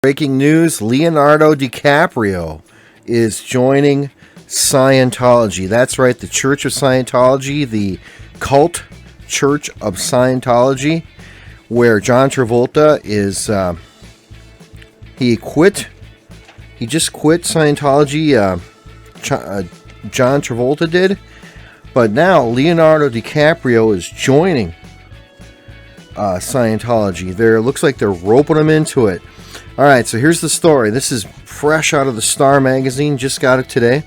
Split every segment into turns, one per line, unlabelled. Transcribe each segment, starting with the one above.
Breaking news, Leonardo DiCaprio is joining Scientology. That's right, the Church of Scientology, the cult Church of Scientology, where John Travolta is, he just quit Scientology, John Travolta did, but now Leonardo DiCaprio is joining Scientology. Looks like they're roping him into it. All right, so here's the story. This is fresh out of the Star magazine. Just got it today.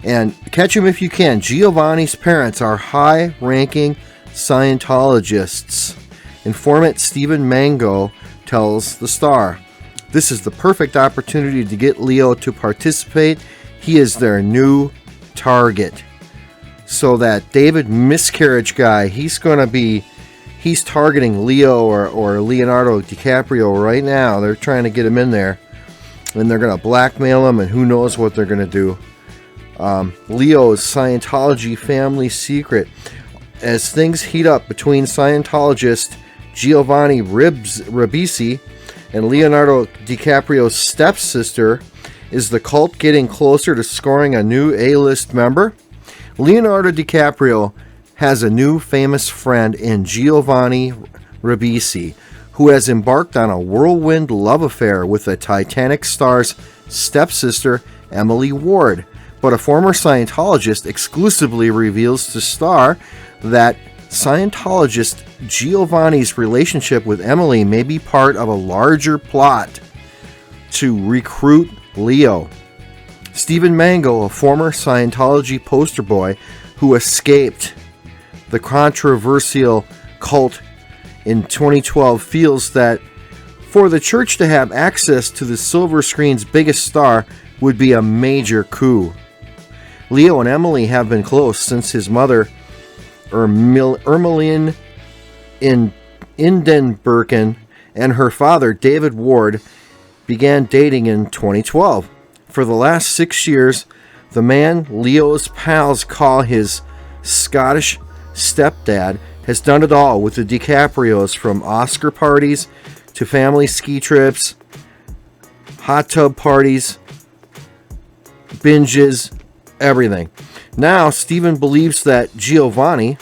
And catch him if you can. Giovanni's parents are high-ranking Scientologists. Informant Stephen Mango tells the Star, "This is the perfect opportunity to get Leo to participate. He is their new target." So that David Miscarriage guy, he's targeting Leo or Leonardo DiCaprio right now. They're trying to get him in there. And they're going to blackmail him, and who knows what they're going to do. Leo's Scientology family secret. As things heat up between Scientologist Giovanni Ribisi and Leonardo DiCaprio's stepsister, is the cult getting closer to scoring a new A-list member? Leonardo DiCaprio has a new famous friend in Giovanni Ribisi, who has embarked on a whirlwind love affair with the Titanic star's stepsister, Emily Ward. But a former Scientologist exclusively reveals to Star that Scientologist Giovanni's relationship with Emily may be part of a larger plot to recruit Leo. Stephen Mango, a former Scientology poster boy who escaped the controversial cult in 2012, feels that for the church to have access to the silver screen's biggest star would be a major coup. Leo and Emily have been close since his mother, Ermeline Indenbergen, and her father, David Ward, began dating in 2012. For the last 6 years, the man Leo's pals call his Scottish stepdad has done it all with the DiCaprios, from Oscar parties to family ski trips, hot tub parties, binges, everything. Now, Stephen believes that Giovanni,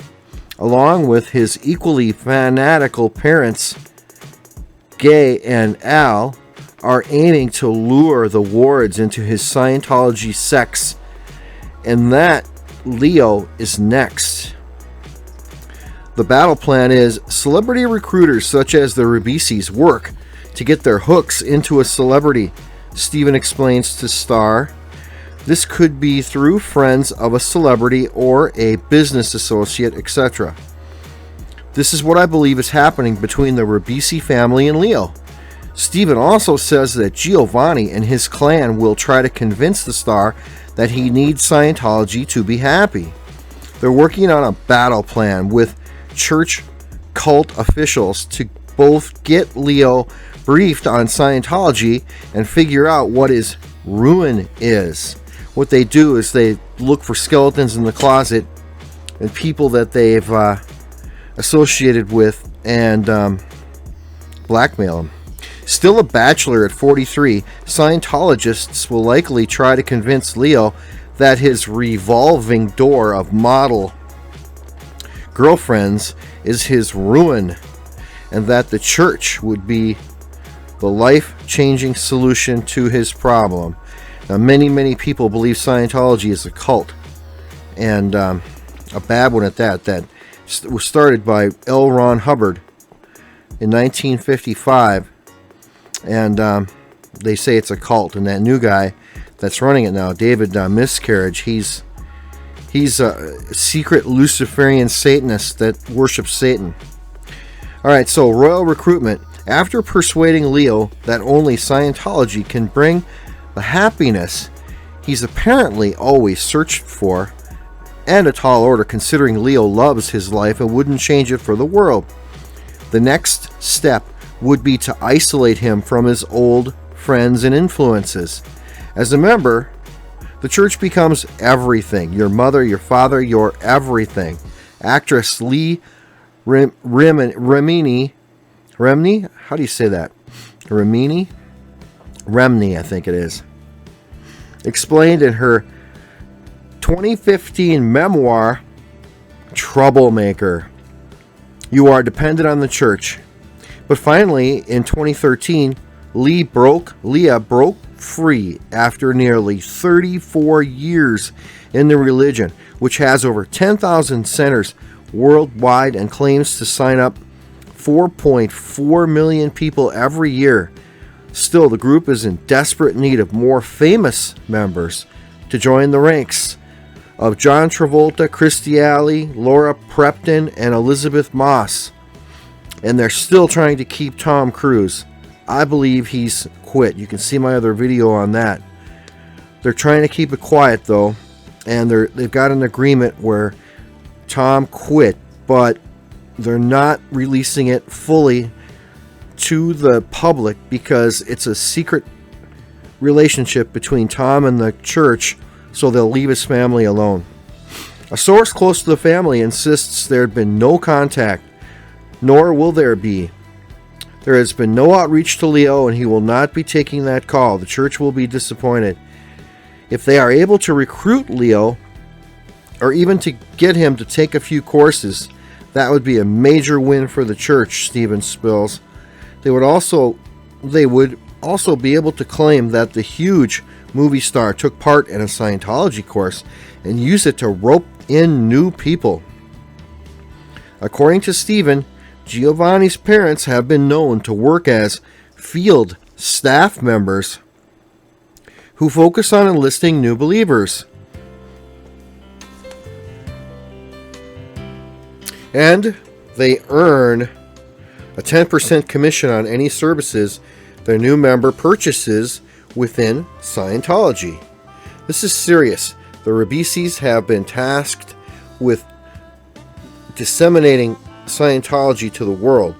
along with his equally fanatical parents, Gay and Al, are aiming to lure the Wards into his Scientology sects, and that Leo is next. The battle plan is celebrity recruiters such as the Ribisis work to get their hooks into a celebrity, Stephen explains to Star. This could be through friends of a celebrity or a business associate, etc. This is what I believe is happening between the Ribisi family and Leo. Stephen also says that Giovanni and his clan will try to convince the Star that he needs Scientology to be happy. They're working on a battle plan with church cult officials to both get Leo briefed on Scientology and figure out what his ruin is. What they do is they look for skeletons in the closet and people that they've associated with and blackmail them. Still a bachelor at 43, Scientologists will likely try to convince Leo that his revolving door of model girlfriends is his ruin, and that the church would be the life-changing solution to his problem. Now, many people believe Scientology is a cult, and a bad one at that. That was started by L. Ron Hubbard in 1955, and they say it's a cult. And that new guy that's running it now, David Miscarriage, he's a secret Luciferian Satanist that worships Satan. All right, so Royal Recruitment. After persuading Leo that only Scientology can bring the happiness he's apparently always searched for, and a tall order considering Leo loves his life and wouldn't change it for the world, the next step would be to isolate him from his old friends and influences. As a member, the church becomes everything. Your mother, your father, your everything. Actress Lee Remini, how do you say that? Remini? Remney, I think it is, explained in her 2015 memoir, Troublemaker. You are dependent on the church. But finally, in 2013, Leah broke free after nearly 34 years in the religion, which has over 10,000 centers worldwide and claims to sign up 4.4 million people every year. Still, the group is in desperate need of more famous members to join the ranks of John Travolta, Christy Alley, Laura Prepton, and Elizabeth Moss. And they're still trying to keep Tom Cruise. I believe he's quit. You can see my other video on that. They're trying to keep it quiet, though, and they've got an agreement where Tom quit, but they're not releasing it fully to the public because it's a secret relationship between Tom and the church, so they'll leave his family alone. A source close to the family insists there had been no contact, nor will there be. There has been no outreach to Leo, and he will not be taking that call. The church will be disappointed. If they are able to recruit Leo, or even to get him to take a few courses, that would be a major win for the church, Stephen spills. They would also be able to claim that the huge movie star took part in a Scientology course and use it to rope in new people. According to Stephen, Giovanni's parents have been known to work as field staff members who focus on enlisting new believers. And they earn a 10% commission on any services their new member purchases within Scientology. This is serious. The Rabisis have been tasked with disseminating Scientology to the world,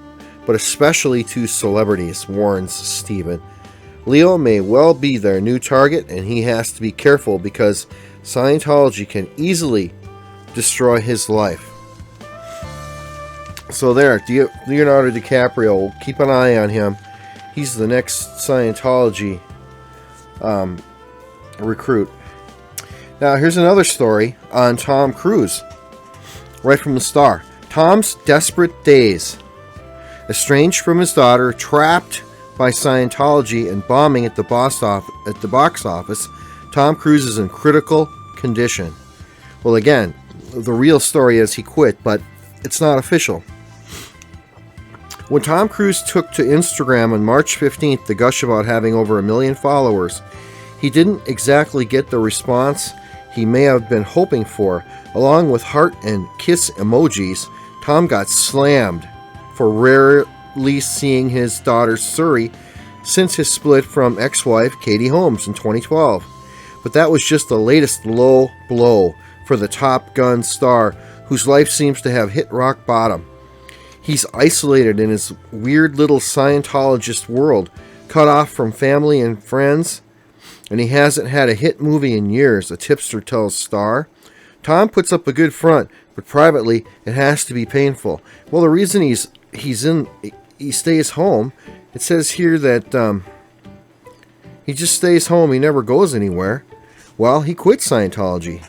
but especially to celebrities, warns Stephen. Leo may well be their new target, and he has to be careful because Scientology can easily destroy his life. So there, Leonardo DiCaprio, keep an eye on him. He's the next Scientology recruit. Now, here's another story on Tom Cruise, right from the Star. Tom's desperate days. Estranged from his daughter, trapped by Scientology, and bombing at the box office, Tom Cruise is in critical condition. Well, again, the real story is he quit, but it's not official. When Tom Cruise took to Instagram on March 15th to gush about having over 1 million followers, he didn't exactly get the response he may have been hoping for. Along with heart and kiss emojis, Tom got slammed for rarely seeing his daughter Suri since his split from ex-wife Katie Holmes in 2012. But that was just the latest low blow for the Top Gun star, whose life seems to have hit rock bottom. He's isolated in his weird little Scientologist world, cut off from family and friends, and he hasn't had a hit movie in years, a tipster tells Star. Tom puts up a good front, but privately it has to be painful. Well, the reason he stays home, it says here that he just stays home, he never goes anywhere. Well, he quit Scientology,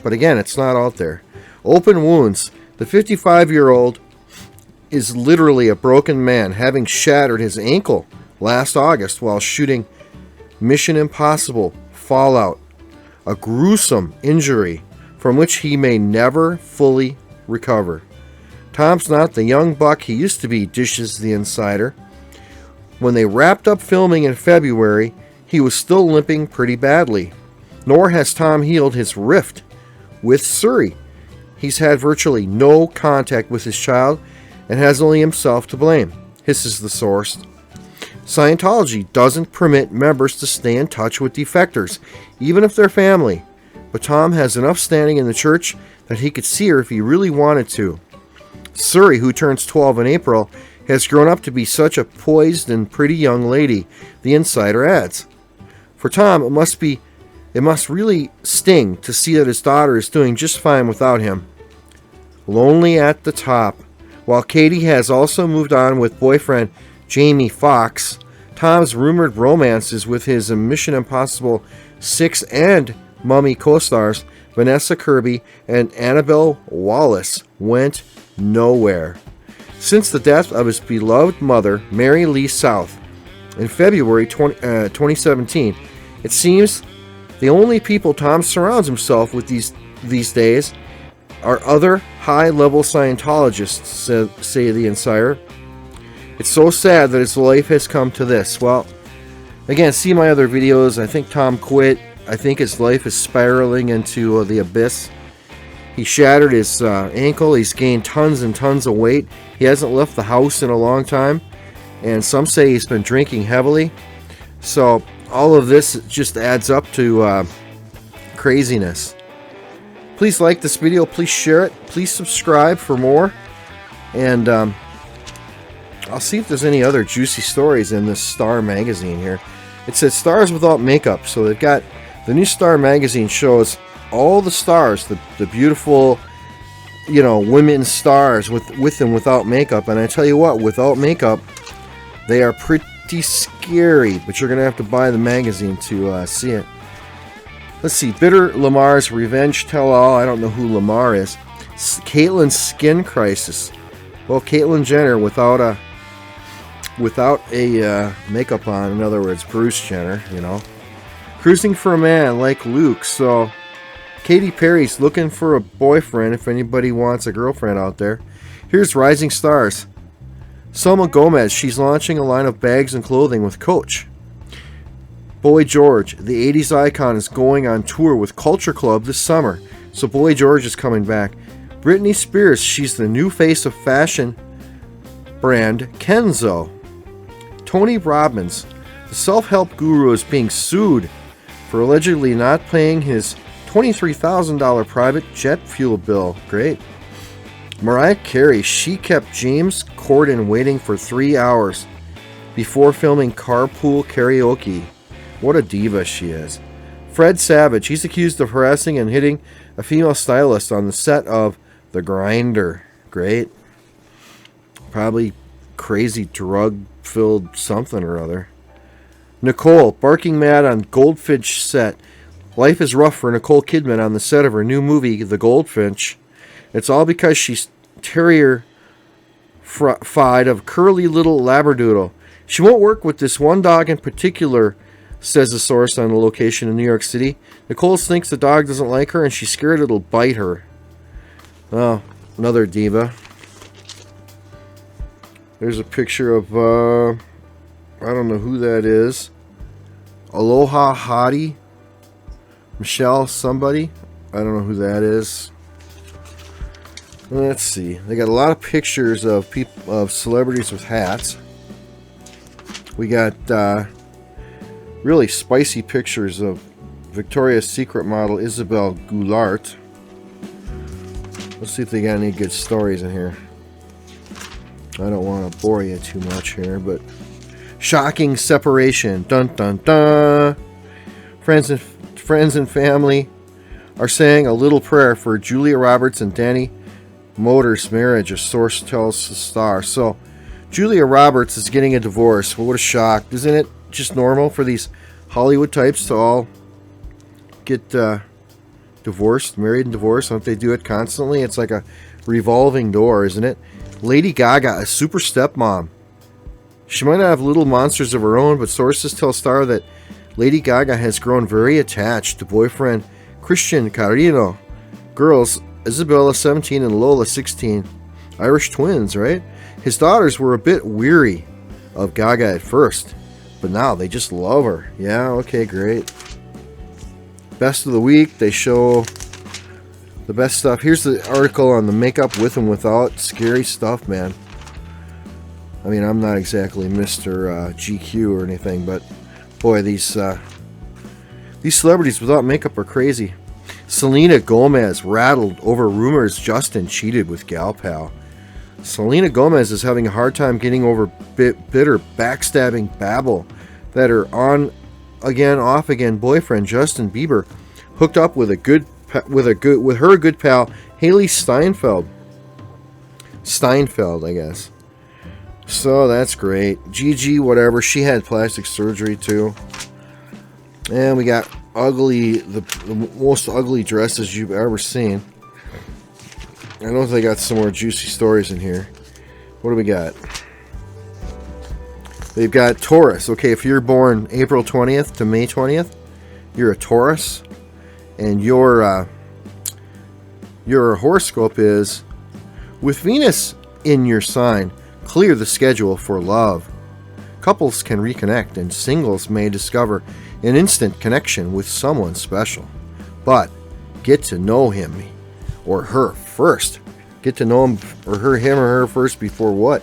but again, it's not out there. Open wounds. The 55-year-old is literally a broken man, having shattered his ankle last August while shooting Mission Impossible Fallout, a gruesome injury from which he may never fully recover. Tom's not the young buck he used to be, dishes the insider. When they wrapped up filming in February, he was still limping pretty badly. Nor has Tom healed his rift with Suri. He's had virtually no contact with his child and has only himself to blame, hisses the source. Scientology doesn't permit members to stay in touch with defectors, even if they're family. But Tom has enough standing in the church that he could see her if he really wanted to. Suri, who turns 12 in April, has grown up to be such a poised and pretty young lady, the insider adds. For Tom, it must really sting to see that his daughter is doing just fine without him. Lonely at the top. While Katie has also moved on with boyfriend Jamie Foxx, Tom's rumored romances with his Mission Impossible 6 and Mummy co-stars Vanessa Kirby and Annabelle Wallis went nowhere. Since the death of his beloved mother, Mary Lee South, in February 2017, it seems the only people Tom surrounds himself with these days are other high-level Scientologists, say the Insider. It's so sad that his life has come to this. Well, again, see my other videos. I think Tom quit. I think his life is spiraling into the abyss. He shattered his ankle. He's gained tons and tons of weight. He hasn't left the house in a long time. And some say he's been drinking heavily. So all of this just adds up to craziness. Please like this video. Please share it. Please subscribe for more. And I'll see if there's any other juicy stories in this Star magazine here. It says stars without makeup. So they've got the new Star magazine shows all the stars, the beautiful, women stars with and without makeup. And I tell you what, without makeup, they are pretty scary. But you're going to have to buy the magazine to see it. Let's see. Bitter Lamar's revenge tell-all. I don't know who Lamar is. Caitlyn's skin crisis. Well, Caitlyn Jenner without a makeup on. In other words, Bruce Jenner, Cruising for a man like Luke. So Katy Perry's looking for a boyfriend if anybody wants a girlfriend out there. Here's Rising Stars. Selma Gomez, she's launching a line of bags and clothing with Coach. Boy George, the 80s icon, is going on tour with Culture Club this summer. So Boy George is coming back. Britney Spears, she's the new face of fashion brand Kenzo. Tony Robbins, the self-help guru, is being sued for allegedly not paying his $23,000 private jet fuel bill. Great. Mariah Carey, she kept James Corden waiting for 3 hours before filming Carpool Karaoke. What a diva she is. Fred Savage, he's accused of harassing and hitting a female stylist on the set of The Grinder. Great. Probably crazy drug-filled something or other. Nicole, barking mad on Goldfinch set. Life is rough for Nicole Kidman on the set of her new movie, The Goldfinch. It's all because she's terrier-fied of curly little Labradoodle. She won't work with this one dog in particular, says a source on the location in New York City. Nicole thinks the dog doesn't like her and she's scared it'll bite her. Oh, another diva. There's a picture of, I don't know who that is. Aloha Hottie. Michelle somebody. I don't know who that is. Let's see. They got a lot of pictures of celebrities with hats. We got really spicy pictures of Victoria's Secret model Isabelle Goulart. Let's see if they got any good stories in here. I don't want to bore you too much here, but shocking separation. Dun dun dun. Friends and family are saying a little prayer for Julia Roberts and Danny Motor's marriage, a source tells the Star. So Julia Roberts is getting a divorce. Well, what a shock. Isn't it just normal for these Hollywood types to all get married and divorced? Don't they do it constantly? It's like a revolving door, isn't it? Lady Gaga, a super stepmom. She might not have little monsters of her own, but sources tell Star that Lady Gaga has grown very attached to boyfriend Christian Carino. Girls, Isabella 17 and Lola 16. Irish twins, right? His daughters were a bit weary of Gaga at first, but now they just love her. Yeah, okay, great. Best of the week, they show the best stuff. Here's the article on the makeup with and without. Scary stuff, man. I mean, I'm not exactly Mr. GQ or anything, but boy, these celebrities without makeup are crazy. Selena Gomez rattled over rumors Justin cheated with gal pal. Selena Gomez is having a hard time getting over bitter backstabbing babble that her on again off again boyfriend Justin Bieber hooked up with her good pal Haley Steinfeld, I guess. So that's great. Gigi, whatever. She had plastic surgery too. And we got ugly, the most ugly dresses you've ever seen. I know they got some more juicy stories in here. What do we got? They've got Taurus. Okay, if you're born April 20th to May 20th, you're a Taurus. And your horoscope is, with Venus in your sign, clear the schedule for love. Couples can reconnect, and singles may discover an instant connection with someone special. But get to know him or her first. Get to know him or her first before what?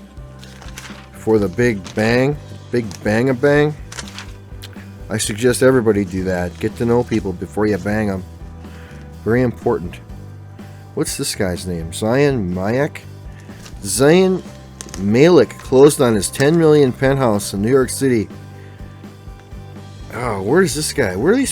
Before the big bang? Big bang-a-bang? I suggest everybody do that. Get to know people before you bang them. Very important. What's this guy's name? Zayn Malik? Zayn Malik closed on his $10 million penthouse in New York City. Oh, where is this guy? Where are these